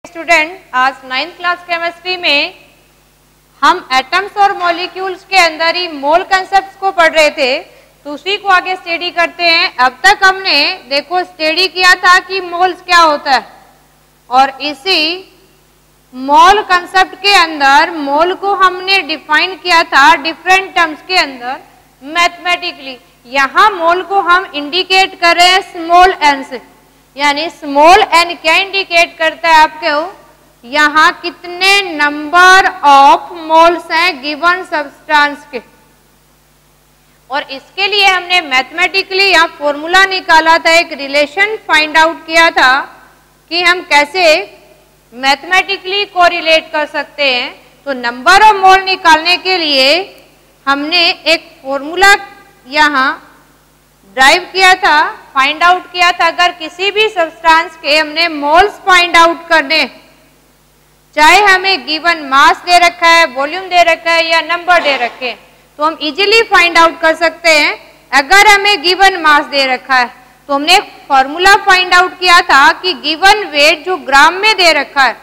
Student, आज 9th class chemistry में हम एटम्स और मॉलिक्यूल्स के अंदर ही मोल कंसेप्ट्स को पढ़ रहे थे, तो उसी को आगे स्टडी करते हैं। अब तक हमने देखो स्टडी किया था कि मोल्स क्या होता है, और इसी मोल कंसेप्ट के अंदर मोल को हमने डिफाइन किया था डिफरेंट टर्म्स के अंदर मैथमेटिकली। यहाँ मोल को हम इंडिकेट कर रहे हैं स्मॉल एन से, यानी स्मॉल एन क्या इंडिकेट करता है आपको, यहाँ कितने नंबर ऑफ मोल्स हैं गिवन सब्सटेंस के। और इसके लिए हमने मैथमेटिकली यहाँ फॉर्मूला निकाला था, एक रिलेशन फाइंड आउट किया था कि हम कैसे मैथमेटिकली कोरिलेट कर सकते हैं। तो नंबर ऑफ मोल निकालने के लिए हमने एक फॉर्मूला यहाँ ड्राइव किया था, फाइंड आउट किया था। अगर किसी भी सब्सटेंस के हमने मोल्स फाइंड आउट करने, चाहे हमें गिवन मास दे रखा है, वॉल्यूम दे रखा है या नंबर दे रखे हैं, तो हम इजीली फाइंड आउट कर सकते हैं। अगर हमें गिवन मास दे रखा है तो हमने फॉर्मूला फाइंड आउट किया था कि गिवन वेट जो ग्राम में दे रखा है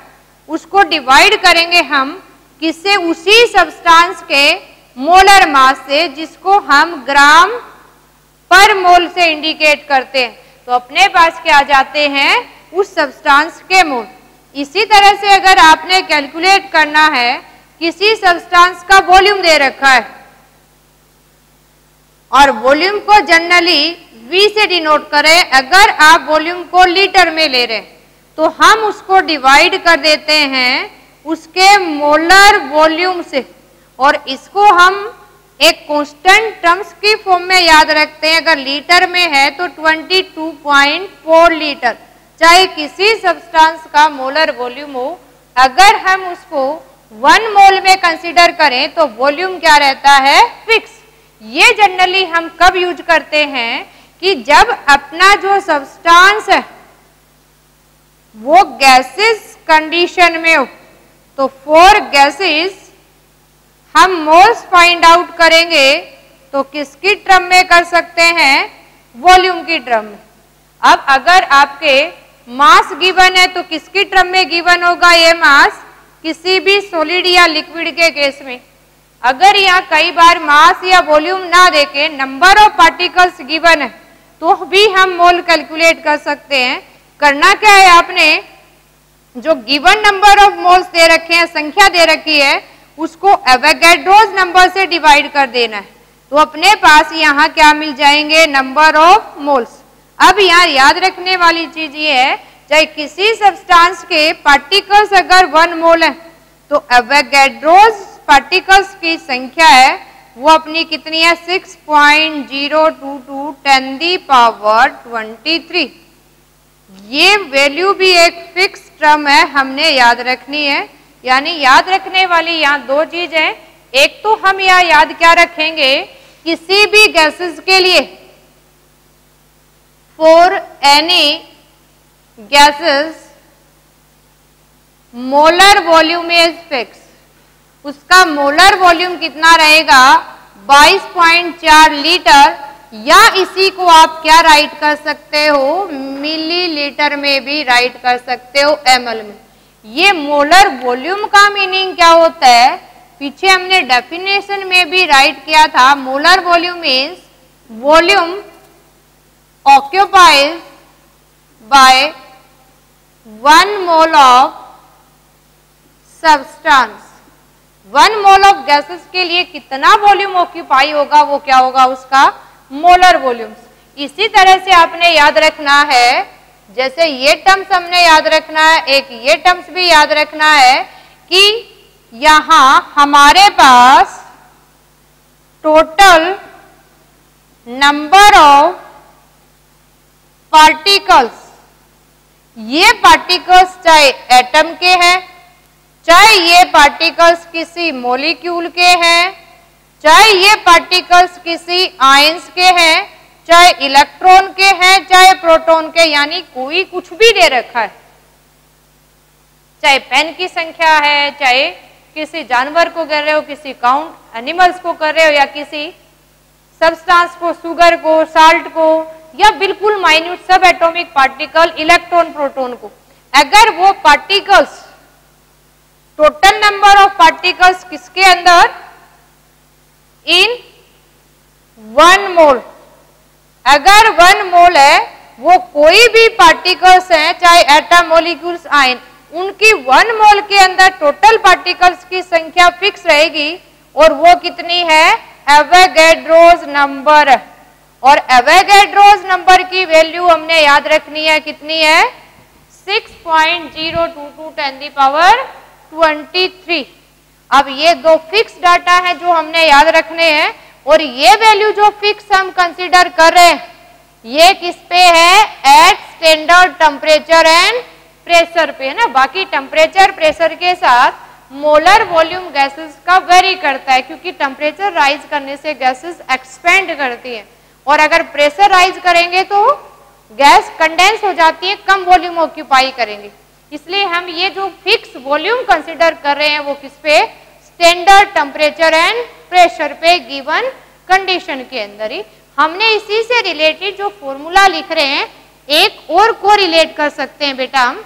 उसको डिवाइड करेंगे हम किससे, उसी सब्सटेंस के मोलर मास से, जिसको हम ग्राम पर मोल से इंडिकेट करते हैं। तो अपने पास क्या आ जाते हैं, उस सब्सटेंस के मोल। इसी तरह से अगर आपने कैलकुलेट करना है, किसी सब्सटेंस का वॉल्यूम दे रखा है और वॉल्यूम को जनरली V से डिनोट करें, अगर आप वॉल्यूम को लीटर में ले रहे हैं तो हम उसको डिवाइड कर देते हैं उसके मोलर वॉल्यूम से, और इसको हम एक कांस्टेंट टर्म्स की फॉर्म में याद रखते हैं। अगर लीटर में है तो 22.4 लीटर, चाहे किसी सब्सटेंस का मोलर वॉल्यूम हो, अगर हम उसको 1 मोल में कंसीडर करें तो वॉल्यूम क्या रहता है, फिक्स। ये जनरली हम कब यूज करते हैं कि जब अपना जो सब्सटेंस है वो गैसेस कंडीशन में हो, तो फॉर गैसेस हम मोल्स फाइंड आउट करेंगे तो किसकी टर्म में कर सकते हैं, वॉल्यूम की टर्म में। अब अगर आपके मास गिवन है तो किसकी टर्म में गिवन होगा ये मास, किसी भी सॉलिड या लिक्विड के केस में। अगर यहाँ कई बार मास या वॉल्यूम ना देके नंबर ऑफ पार्टिकल्स गिवन है तो भी हम मोल कैलकुलेट कर सकते हैं। करना क्या है, आपने जो गिवन नंबर ऑफ मोल्स दे रखे हैं, संख्या दे रखी है, उसको एवोगैड्रोस नंबर से डिवाइड कर देना है, तो अपने पास यहाँ क्या मिल जाएंगे, नंबर ऑफ मोल्स। अब यहाँ याद रखने वाली चीज ये है, चाहे किसी सब्सटेंस के पार्टिकल्स अगर 1 मोल है तो एवोगैड्रोस पार्टिकल्स की संख्या है वो अपनी कितनी है, 6.022 10⁻23। ये वैल्यू भी एक फिक्स टर्म है, हमने याद रखनी है। यानी याद रखने वाली यहाँ 2 चीज है। एक तो हम यहाँ याद क्या रखेंगे, किसी भी गैसेस के लिए for any gases molar volume is fix, उसका मोलर वॉल्यूम कितना रहेगा, 22.4 लीटर, या इसी को आप क्या राइट कर सकते हो, मिलीलीटर में भी राइट कर सकते हो, ml में। ये मोलर वॉल्यूम का मीनिंग क्या होता है, पीछे हमने डेफिनेशन में भी राइट किया था। Molar volume means volume occupies by 1 mole of substance. 1 mole of gases के लिए कितना वॉल्यूम ऑक्यूपाई होगा, वो क्या होगा, उसका मोलर वॉल्यूम। इसी तरह से आपने याद रखना है, जैसे ये टर्म्स हमने याद रखना है, एक ये टर्म्स भी याद रखना है कि यहां हमारे पास टोटल नंबर ऑफ पार्टिकल्स, ये पार्टिकल्स चाहे एटम के हैं, चाहे ये पार्टिकल्स किसी मॉलिक्यूल के हैं, चाहे ये पार्टिकल्स किसी आयंस के हैं, चाहे इलेक्ट्रॉन के हैं, चाहे प्रोटॉन के, यानी कोई कुछ भी दे रखा है, चाहे पेन की संख्या है, चाहे किसी जानवर को कर रहे हो, किसी काउंट एनिमल्स को कर रहे हो, या किसी सब्सटेंस को, शुगर को, साल्ट को, या बिल्कुल माइन्यूट सब एटॉमिक पार्टिकल इलेक्ट्रॉन प्रोटॉन को, अगर वो particles, total number of particles किसके अंदर, इन 1 मोल, अगर 1 मोल है, वो कोई भी पार्टिकल्स हैं, चाहे एटम, मॉलिक्यूल्स, आयन, उनकी 1 मोल के अंदर टोटल पार्टिकल्स की संख्या फिक्स रहेगी और वो कितनी है, एवोगैड्रोस नंबर। और एवोगैड्रोस नंबर की वैल्यू हमने याद रखनी है, कितनी है, 6.022 10⁻23। अब ये दो फिक्स डाटा है जो हमने याद रखने हैं, और ये वैल्यू जो फिक्स हम कंसीडर कर रहे हैं, ये किस पे है, at standard temperature and pressure पे है ना। बाकी टेम्परेचर प्रेशर के साथ मोलर वॉल्यूम गैसेस का वेरी करता है, क्योंकि टेम्परेचर राइज करने से गैसेस एक्सपेंड करती हैं, और अगर प्रेशर राइज करेंगे तो गैस कंडेंस हो जाती है, कम वॉल्यूम ऑक्यूपाई करेंगे। इसलिए हम ये जो फिक्स वॉल्यूम कंसीडर कर रहे हैं वो किस पे, स्टैंडर्ड टेम्परेचर एंड प्रेशर पे गिवन कंडीशन के अंदर ही। हमने इसी से रिलेटेड जो फॉर्मूला लिख रहे हैं, एक और को रिलेट कर सकते हैं बेटा हम।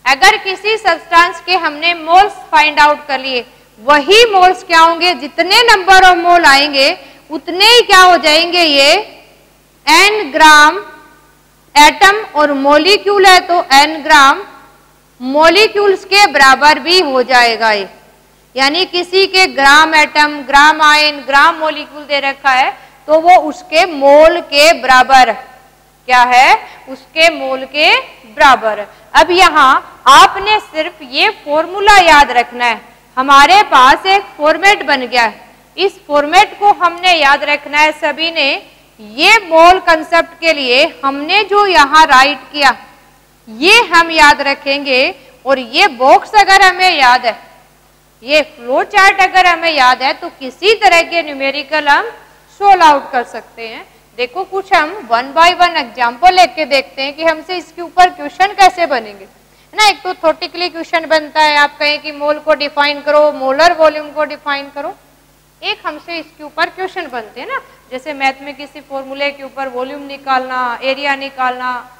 अगर किसी सब्सटेंस के हमने मोल्स फाइंड आउट कर लिए, वही मोल्स क्या होंगे, जितने नंबर ऑफ मोल आएंगे उतने ही क्या हो जाएंगे, ये n ग्राम एटम, और मॉलिक्यूल है तो n ग्राम मॉलिक्यूल्स के बराबर भी हो जाएगा ये। यानी किसी के ग्राम एटम, ग्राम आयन, ग्राम मॉलिक्यूल दे रखा है तो वो उसके मोल के बराबर क्या है, उसके मोल के बराबर। अब यहाँ आपने सिर्फ ये फॉर्मूला याद रखना है। हमारे पास एक फॉर्मेट बन गया है, इस फॉर्मेट को हमने याद रखना है सभी ने। ये मोल कंसेप्ट के लिए हमने जो यहाँ राइट किया ये हम याद रखेंगे, और ये बॉक्स अगर हमें याद है, ये फ्लो चार्ट अगर हमें याद है, तो किसी तरह के न्यूमेरिकल हम सोल्व आउट कर सकते हैं। देखो कुछ हम 1 बाय 1 एग्जाम्पल लेके देखते हैं कि हमसे इसके ऊपर क्वेश्चन कैसे बनेंगे, है ना। एक तो थ्योरेटिकली क्वेश्चन बनता है, आप कहें कि मोल को डिफाइन करो, मोलर वॉल्यूम को डिफाइन करो। एक हमसे इसके ऊपर क्वेश्चन बनते हैं ना, जैसे मैथ में किसी फॉर्मूले के ऊपर वॉल्यूम निकालना, एरिया निकालना,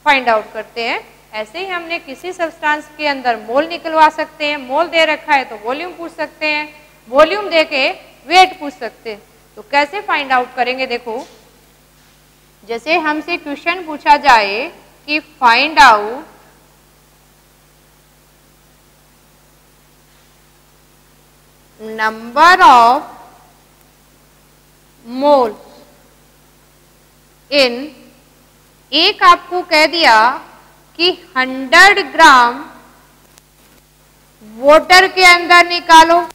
फाइंड आउट करते हैं। ऐसे ही हमने किसी सब्सटेंस के अंदर मोल निकलवा सकते हैं। मोल दे रखा है तो वॉल्यूम पूछ सकते हैं, वॉल्यूम दे के वेट पूछ सकते हैं। तो कैसे फाइंड आउट करेंगे, देखो जैसे हमसे क्वेश्चन पूछा जाए कि find out number of moles इन, एक आपको कह दिया कि 100 ग्राम वाटर के अंदर निकालो,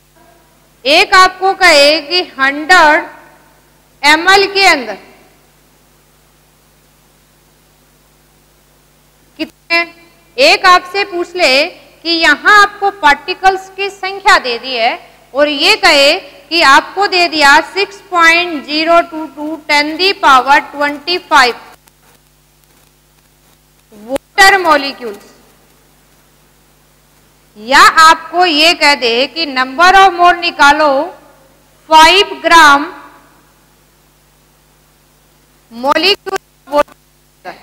एक आपको कहे कि 100 ml के अंदर कितने, एक आपसे पूछ ले कि यहां आपको पार्टिकल्स की संख्या दे दी है और ये कहे कि आपको दे दिया 6.022 10⁻25 वाटर मॉलिक्यूल्स, या आपको ये कह दे कि नंबर ऑफ मोल निकालो 5 ग्राम मॉलिक्यूल वाटर।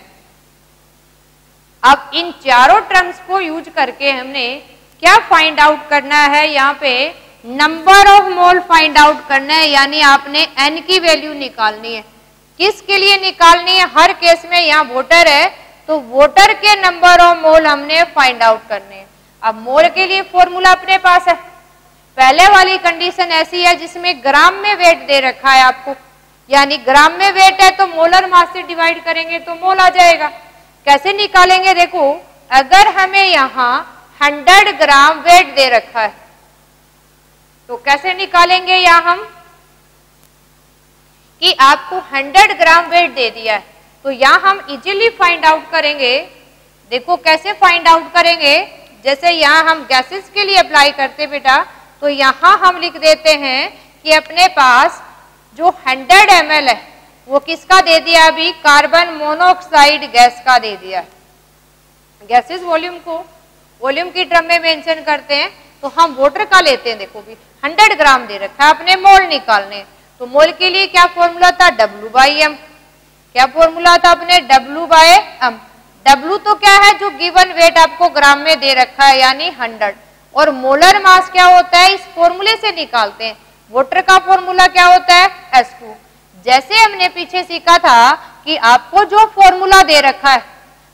अब इन चारों टर्म्स को यूज करके हमने क्या फाइंड आउट करना है, यहाँ पे number of mole find out करना है, यानी आपने n की वैल्यू निकालनी है। किसके लिए निकालनी है, हर केस में यहाँ वाटर है तो वाटर के नंबर ऑफ मोल हमने फाइंड आउट करने हैं। अब मोल के लिए फॉर्मूला अपने पास है। पहले वाली कंडीशन ऐसी है जिसमें ग्राम में वेट दे रखा है आपको, यानी ग्राम में वेट है तो मोलर मास से डिवाइड करेंगे तो मोल आ जाएगा। कैसे निकालेंगे, देखो अगर हमें यहाँ 100 ग्राम वेट दे रखा है तो कैसे निकालेंगे, यहाँ हम कि आपको 100 ग्राम वेट दे दिया है तो यहाँ हम इजीली फाइंड आउट करेंगे। देखो कैसे फाइंड आउट करेंगे, जैसे यहाँ हम गैसेस के लिए अप्लाई करते बेटा, तो यहाँ हम लिख देते हैं कि अपने पास जो 100 ml है वो किसका दे दिया, अभी कार्बन मोनोऑक्साइड गैस का दे दिया है। गैसेस वॉल्यूम को वॉल्यूम की टर्म में मेंशन करते हैं तो हम वाटर का लेते हैं। देखो भी 100 ग्राम दे रखा है, अपने मोल निकालने, तो मोल के लिए क्या फॉर्मूला था, W/m। क्या फॉर्मूला था अपने, W/m। W तो क्या है, जो गिवन वेट आपको ग्राम में दे रखा है यानी 100, और मोलर मास क्या होता है इस फॉर्मूले से निकालते हैं। वाटर का फॉर्मूला क्या होता है, H2। जैसे हमने पीछे सीखा था कि आपको जो फॉर्मूला दे रखा है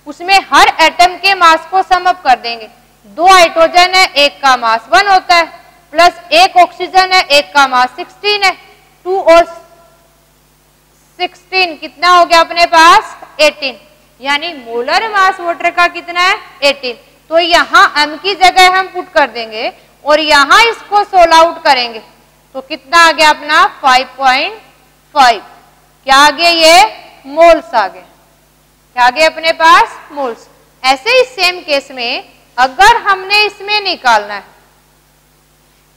उसमें हर एटम के मास को सम अप कर देंगे। 2 हाइड्रोजन है, एक का मास 1 होता है, प्लस 1 ऑक्सीजन है, एक का मास 16 है, 2 और 16 कितना हो गया अपने पास 18, यानी मोलर मास वाटर का कितना है 18। तो यहाँ m की जगह हम पुट कर देंगे और यहाँ इसको सोल आउट करेंगे तो कितना आ गया अपना 5.5। क्या आ गया, ये मोल्स आ गए। क्या आ गए अपने पास, मोल्स। ऐसे ही सेम केस में अगर हमने इसमें निकालना है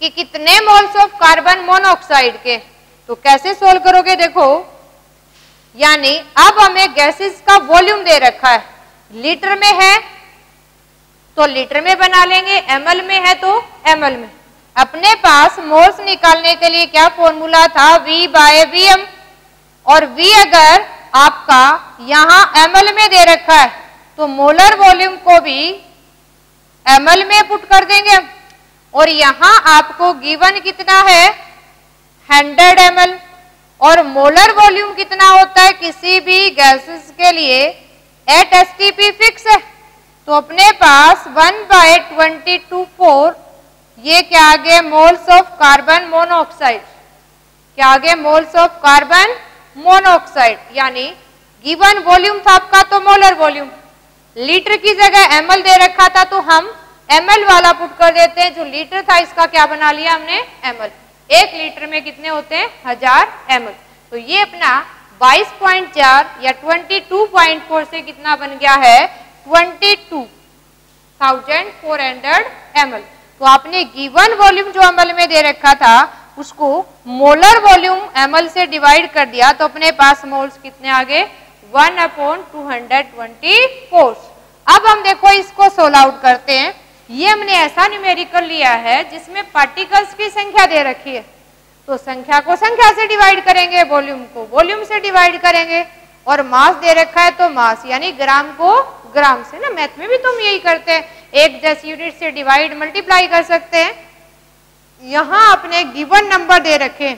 कि कितने मोल्स ऑफ कार्बन मोनोऑक्साइड के, तो कैसे सोल्व करोगे, देखो यानी अब हमें गैसेस का वॉल्यूम दे रखा है, लीटर में है तो लीटर में बना लेंगे, ml में है तो ml में। अपने पास मोल्स निकालने के लिए क्या फॉर्मूला था, V/Vm, और V अगर आपका यहाँ ml में दे रखा है तो मोलर वॉल्यूम को भी ml में पुट कर देंगे, और यहाँ आपको गिवन कितना है 100 ml, और मोलर वॉल्यूम कितना होता है किसी भी गैसेस के लिए 8 STP फिक्स है, तो अपने पास 1/22 ये क्या आ गए मोल्स ऑफ कार्बन मोनोऑक्साइड। क्या आ गए, मोल्स ऑफ कार्बन मोनोऑक्साइड, यानी गिवन वॉल्यूम था आपका तो मोलर वॉल्यूम, लीटर की जगह ml दे रखा था तो हम ml वाला पुट कर देते हैं, जो लीटर था इसका क्या बना लिया हमने ml। 1 लीटर में कितने होते हैं 1000 ml, तो ये अपना 22.4 या 22.4 से कितना बन गया है 22,400 ml। तो आपने गिवन वॉल्यूम जो ml में दे रखा था उसको मोलर वॉल्यूम ml से डिवाइड कर दिया तो अपने पास मोल्स कितने आ गए 1/224। अब हम देखो इसको सोल्व आउट करते हैं। ये हमने ऐसा न्यूमेरिकल लिया है जिसमें पार्टिकल्स की संख्या दे रखी है, तो संख्या को संख्या से डिवाइड करेंगे, वॉल्यूम को वॉल्यूम से डिवाइड करेंगे, और मास दे रखा है तो मास यानी ग्राम को ग्राम से, ना मैथ में भी तुम यही करते हैं, 1 यूनिट से डिवाइड मल्टीप्लाई कर सकते हैं। यहां आपने गिवन नंबर दे रखे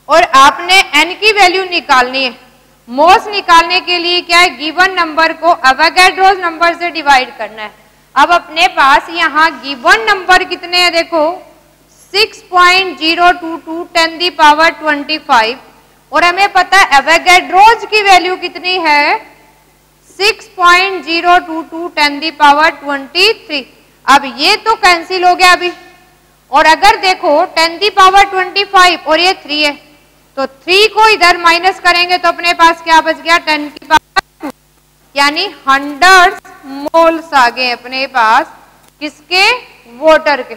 और आपने n की वैल्यू निकालनी है। मोल्स निकालने के लिए क्या है, गिवन नंबर को अवोगाड्रो नंबर से डिवाइड करना है। अब अपने पास यहाँ गिवन नंबर कितने हैं, देखो 6.022 10⁻25, और हमें पता है एवोगाड्रोज की वैल्यू कितनी है 6.022 10⁻23। अब ये तो कैंसिल हो गया अभी, और अगर देखो 10⁻25 और ये 3 है तो 3 को इधर माइनस करेंगे तो अपने पास क्या बच गया 10⁻2, यानी 100 मोल्स आ गए अपने पास किसके, वाटर के,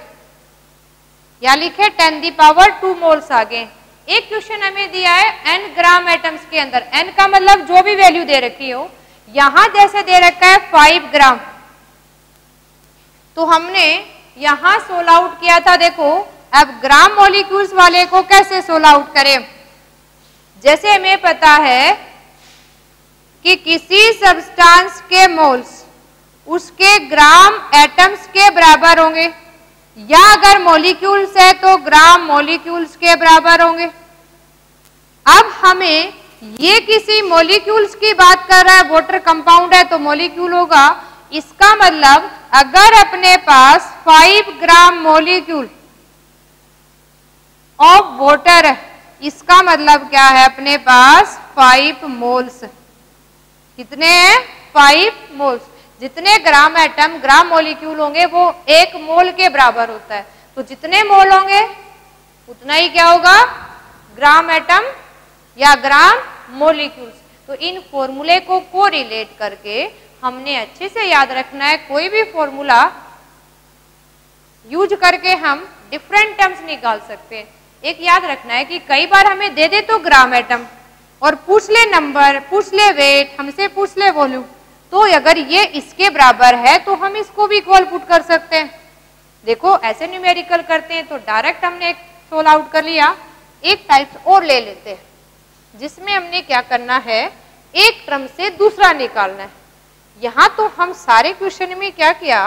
या लिखे 10⁻2 मोल्स आ गए। एक क्वेश्चन हमें दिया है n ग्राम एटम्स के अंदर, n का मतलब जो भी वैल्यू दे रखी हो, यहां जैसे दे रखा है 5 ग्राम, तो हमने यहां सोल आउट किया था। देखो अब ग्राम मॉलिक्यूल्स वाले को कैसे सोल आउट करें, जैसे हमें पता है कि किसी सब्सटेंस के मोल्स उसके ग्राम एटम्स के बराबर होंगे, या अगर मॉलिक्यूल्स है तो ग्राम मॉलिक्यूल्स के बराबर होंगे। अब हमें ये किसी मॉलिक्यूल्स की बात कर रहा है, वाटर कंपाउंड है तो मॉलिक्यूल होगा, इसका मतलब अगर अपने पास 5 ग्राम मॉलिक्यूल ऑफ वाटर है, इसका मतलब क्या है अपने पास 5 मोल्स। कितने हैं 5 मोल्स। जितने ग्राम एटम ग्राम मॉलिक्यूल होंगे वो 1 मोल के बराबर होता है, तो जितने मोल होंगे उतना ही क्या होगा ग्राम एटम या ग्राम मॉलिक्यूल्स। तो इन फॉर्मूले को कोरिलेट करके हमने अच्छे से याद रखना है। कोई भी फॉर्मूला यूज करके हम डिफरेंट टर्म्स निकाल सकते हैं। एक याद रखना है कि कई बार हमें दे दे तो ग्राम एटम और पूछ ले नंबर, पूछ ले वेट, हमसे पूछ ले वॉल्यूम, तो अगर ये इसके बराबर है तो हम इसको भी इक्वल पुट कर सकते हैं। देखो ऐसे न्यूमेरिकल करते हैं तो डायरेक्ट हमने एक सोल्व आउट कर लिया। एक टाइप्स और ले लेते हैं जिसमें हमने क्या करना है, एक टर्म से दूसरा निकालना है। यहां तो हम सारे क्वेश्चन में क्या किया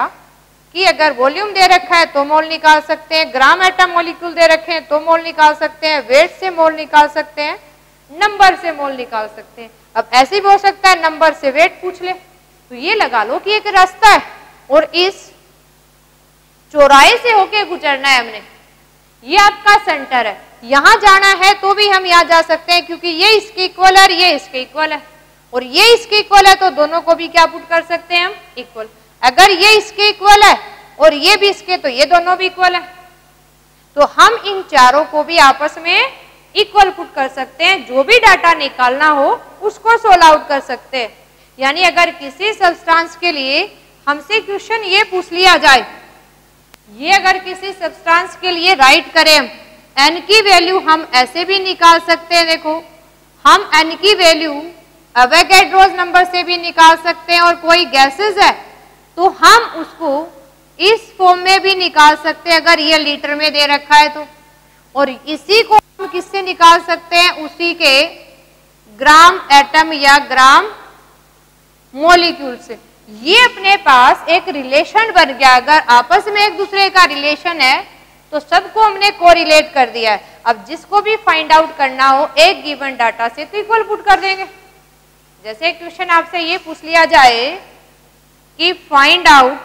कि अगर वॉल्यूम दे रखा है तो मोल निकाल सकते हैं, ग्राम एटम मॉलिक्यूल दे रखे हैं तो मोल निकाल सकते हैं, वेट से मोल निकाल सकते हैं, नंबर से मोल निकाल सकते हैं। अब ऐसे भी हो सकता है नंबर से वेट पूछ ले, तो ये लगा लो कि एक रास्ता है और इस चौराहे से होके गुजरना है हमने, ये आपका सेंटर है, यहां जाना है तो भी हम यहां जा सकते हैं क्योंकि ये इसके इक्वल है और ये इसके इक्वल है, और ये इसके इक्वल है तो दोनों को भी क्या पुट कर सकते हैं हम, इक्वल। अगर ये इसके इक्वल है और ये भी इसके, तो ये दोनों भी इक्वल है, तो हम इन चारों को भी आपस में इक्वल पुट कर सकते हैं। जो भी डाटा निकालना हो उसको सोल्व आउट कर सकते हैं। यानी अगर किसी सब्सटेंस के लिए हमसे क्वेश्चन ये पूछ लिया जाए, ये अगर किसी सब्सटेंस के लिए राइट करें हम, n की वैल्यू हम ऐसे भी निकाल सकते हैं। देखो हम n की वैल्यू एवोगैड्रोस नंबर से भी निकाल सकते हैं, और कोई गैसेस है तो हम उसको इस फॉर्म में भी निकाल सकते हैं अगर ये लीटर में दे रखा है तो, और इसी को हम किससे निकाल सकते हैं, उसी के ग्राम एटम या ग्राम मॉलिक्यूल से। ये अपने पास एक रिलेशन बन गया। अगर आपस में एक दूसरे का रिलेशन है तो सबको हमने कोरिलेट कर दिया है। अब जिसको भी फाइंड आउट करना हो एक गिवन डाटा से तो इक्वल पुट कर देंगे। जैसे क्वेश्चन आपसे ये पूछ लिया जाए कि find out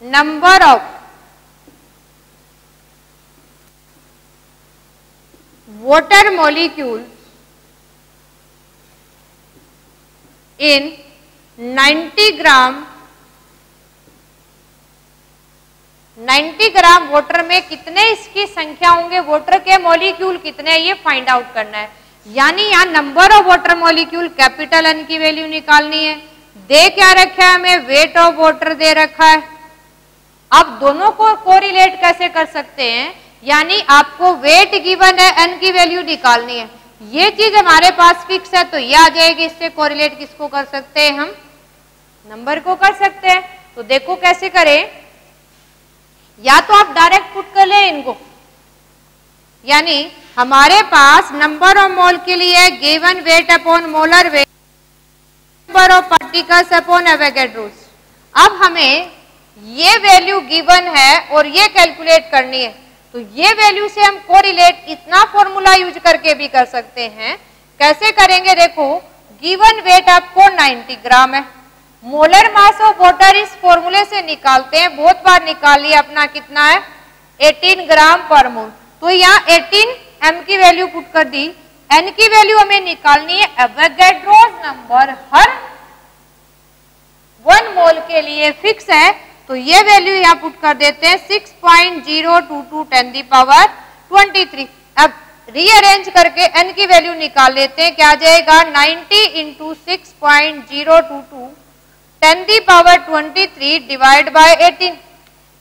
number of water molecules in 90 gram water में कितने इसकी संख्या होंगे, वाटर के मॉलिक्यूल कितने, ये फाइंड आउट करना है। यानी यहाँ number of water molecule capital N की वैल्यू निकालनी है। दे क्या रखा है हमें, वेट ऑफ वाटर दे रखा है। अब दोनों को कोरिलेट कैसे कर सकते हैं, यानी आपको वेट गिवन है, N की वैल्यू निकालनी है। ये चीज हमारे पास फिक्स है तो ये आ जाएगी। इससे कोरिलेट किसको कर सकते हैं हम, नंबर को कर सकते हैं। तो देखो कैसे करें, या तो आप डायरेक्ट पुट कर ले इनको, यानी हमारे पास नंबर ऑफ मोल के लिए given weight upon molar weight, number of particles upon Avogadro's. अब हमें ये वैल्यू गिवन है और ये कैलकुलेट करनी है, तो ये वैल्यू से हम कोरिलेट इतना फॉर्मूला यूज करके भी कर सकते हैं। कैसे करेंगे, देखो गिवन वेट आपको 90 ग्राम है, मोलर मास ऑफ वाटर इस फॉर्मूले से निकालते हैं, बहुत बार निकाल लिया अपना, कितना है 18 ग्राम पर मोल। तो यहाँ 18 m की वैल्यू पुट कर दी, n की वैल्यू हमें निकालनी है। एवोगैड्रोस नंबर हर 1 मोल के लिए फिक्स है, तो ये वैल्यू यहाँ पुट कर देते हैं 6.022 10 दी पावर 23। अब रीअरेंज करके n की वैल्यू निकाल लेते हैं, क्या आ जाएगा 90 into 6.022 10 the power 23 divide by 18।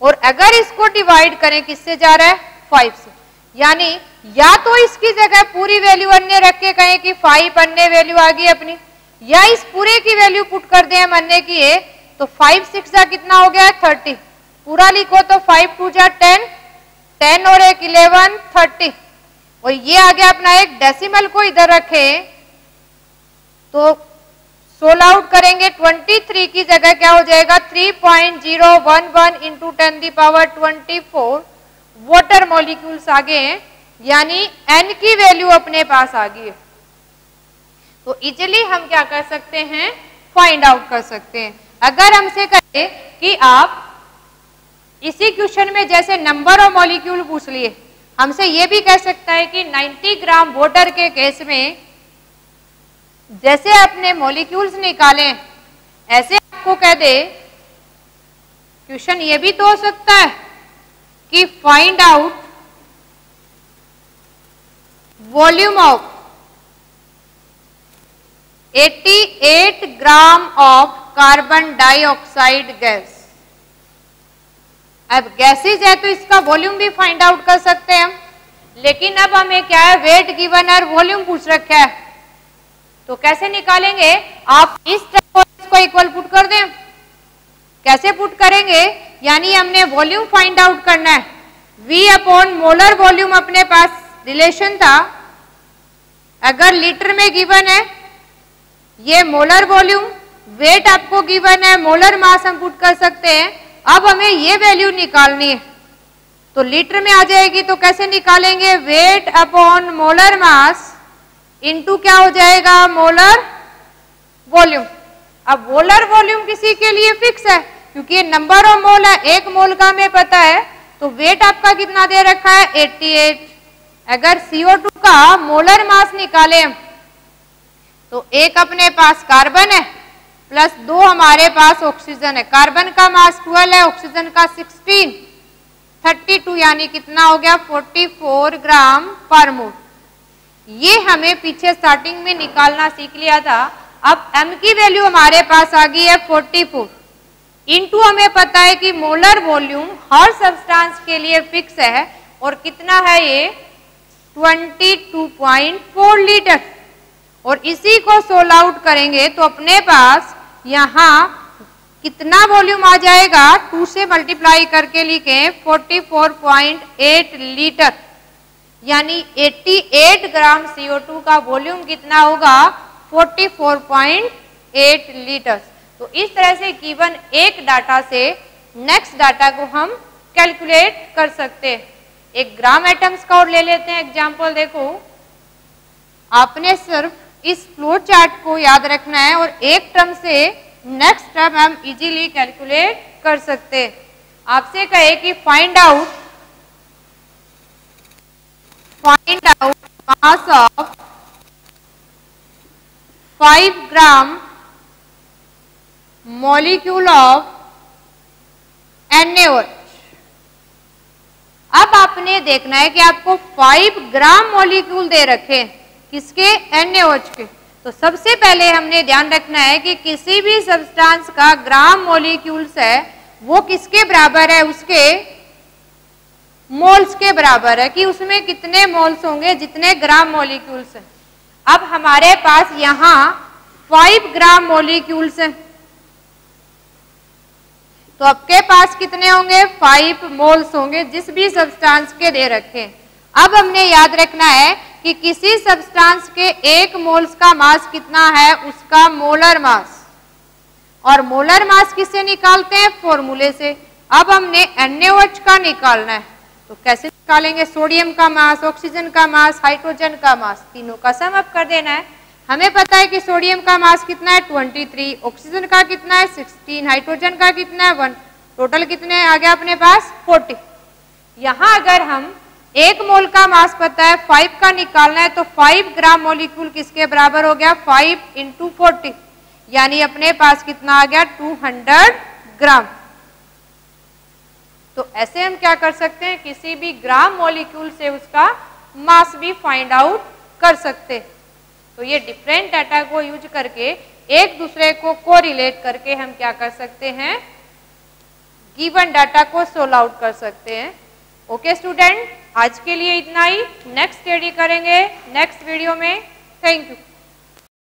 और अगर इसको डिवाइड करें किससे जा रहा है, 5 से, यानी या तो इसकी जगह पूरी वैल्यू अन्य रख के कहें कि 5 अन्य वैल्यू आ गई अपनी, या इस पूरे की वैल्यू पुट कर दें हम अन्य की है, तो 5 6 जा कितना हो गया 30। पूरा लिखो तो 5 2 जा 10, 10 और 1 11 30। और ये आ गया अपना एक डेसिमल को इधर रखे तो सोल्व आउट करेंगे 23 की जगह क्या हो जाएगा 3.011 into 10 the power 24 water molecules आ गए हैं, यानी n की वैल्यू अपने पास आ गई है। तो इजिली हम क्या कर सकते हैं, फाइंड आउट कर सकते हैं। अगर हमसे कहे कि आप इसी क्वेश्चन में जैसे नंबर ऑफ मॉलिक्यूल पूछ लिए, हमसे ये भी कह सकता है कि 90 ग्राम वाटर के केस में जैसे आपने मॉलिक्यूल्स निकाले ऐसे आपको कह दे, क्वेश्चन ये भी तो हो सकता है कि find out volume of 88 gram of carbon dioxide gas. अब गैसेज है तो इसका वॉल्यूम भी फाइंड आउट कर सकते हैं हम, लेकिन अब हमें क्या है, वेट गिवन और वॉल्यूम पूछ रखा है, तो कैसे निकालेंगे, आप इस तरह को इक्वल पुट कर दें। कैसे पुट करेंगे, यानी हमने वॉल्यूम फाइंड आउट करना है, V अपॉन मोलर वॉल्यूम अपने पास रिलेशन था, अगर लीटर में गिवन है, ये मोलर वॉल्यूम, वेट आपको गिवन है, मोलर मास हम पुट कर सकते हैं। अब हमें ये वैल्यू निकालनी है, तो लीटर में आ जाएगी। तो कैसे निकालेंगे? Weight upon molar mass into क्या हो जाएगा? Molar volume. अब मोलर वॉल्यूम किसी के लिए फिक्स है क्योंकि ये नंबर ऑफ मोल है, एक मोल का हमें पता है। तो वेट आपका कितना दे रखा है? 88। अगर CO2 का मोलर मास निकाले हम, तो एक अपने पास कार्बन है प्लस 2 हमारे पास ऑक्सीजन है। कार्बन का मास 12 है, ऑक्सीजन का 16, 32 यानी कितना हो गया? 44 ग्राम पर मोल। ये हमें पीछे स्टार्टिंग में निकालना सीख लिया था। अब m की वैल्यू हमारे पास आ गई है 44, इनटू हमें पता है कि मोलर वॉल्यूम हर सब्सटेंस के लिए फिक्स है और कितना है ये? 22.4 लीटर। और इसी को सोल्व आउट करेंगे तो अपने पास यहाँ कितना वॉल्यूम आ जाएगा? 2 से मल्टीप्लाई करके लिखें 44.8 लीटर, यानी 88 ग्राम CO2 का वॉल्यूम कितना होगा? 44.8 लीटर। तो इस तरह से गिवन एक डाटा से नेक्स्ट डाटा को हम कैलकुलेट कर सकते हैं। एक ग्राम एटम्स का और ले लेते हैं एग्जांपल। देखो, आपने सिर्फ इस फ्लो चार्ट को याद रखना है और एक टर्म से नेक्स्ट टर्म हम इजीली कैलकुलेट कर सकते हैं। आपसे कहे कि find out mass of 5 gram molecule of NaOH। अब आपने देखना है कि आपको 5 ग्राम मॉलिक्यूल दे रखे हैं, किसके? NaOH के। तो सबसे पहले हमने ध्यान रखना है कि किसी भी सब्सटेंस का ग्राम मॉलिक्यूल्स है वो किसके बराबर है? उसके मोल्स के बराबर है, कि उसमें कितने मोल्स होंगे जितने ग्राम मॉलिक्यूल्स हैं। अब हमारे पास यहाँ 5 ग्राम मॉलिक्यूल्स हैं, तो आपके पास कितने होंगे? 5 मोल्स होंगे जिस भी सब्सटेंस के दे रखे हैं। अब हमने याद रखना है कि किसी सब्सटेंस के 1 मोल्स का मास कितना है? उसका मोलर मास। और मोलर मास किससे निकालते हैं? फॉर्मूले से। अब हमने NaOH का निकालना है, तो कैसे निकालेंगे? सोडियम का मास, ऑक्सीजन का मास, हाइड्रोजन का मास, तीनों का सम अप कर देना है। हमें पता है कि सोडियम का मास कितना है? 23, ऑक्सीजन का कितना है? 16, हाइड्रोजन का कितना है? 1, टोटल कितने आ गया अपने पास? 40। यहाँ अगर हम 1 मोल का मास पता है, 5 का निकालना है, तो 5 ग्राम मॉलिक्यूल किसके बराबर हो गया? 5 × 40, यानी अपने पास कितना आ गया? 200 ग्राम। तो ऐसे हम क्या कर सकते हैं? किसी भी ग्राम मॉलिक्यूल से उसका मास भी फाइंड आउट कर सकते हैं। तो ये डिफरेंट डाटा को यूज करके एक दूसरे को कोरिलेट करके हम क्या कर सकते हैं? गिवन डाटा को सोल्व आउट कर सकते हैं। ओके स्टूडेंट, आज के लिए इतना ही। नेक्स्ट स्टडी करेंगे नेक्स्ट वीडियो में। Thank you.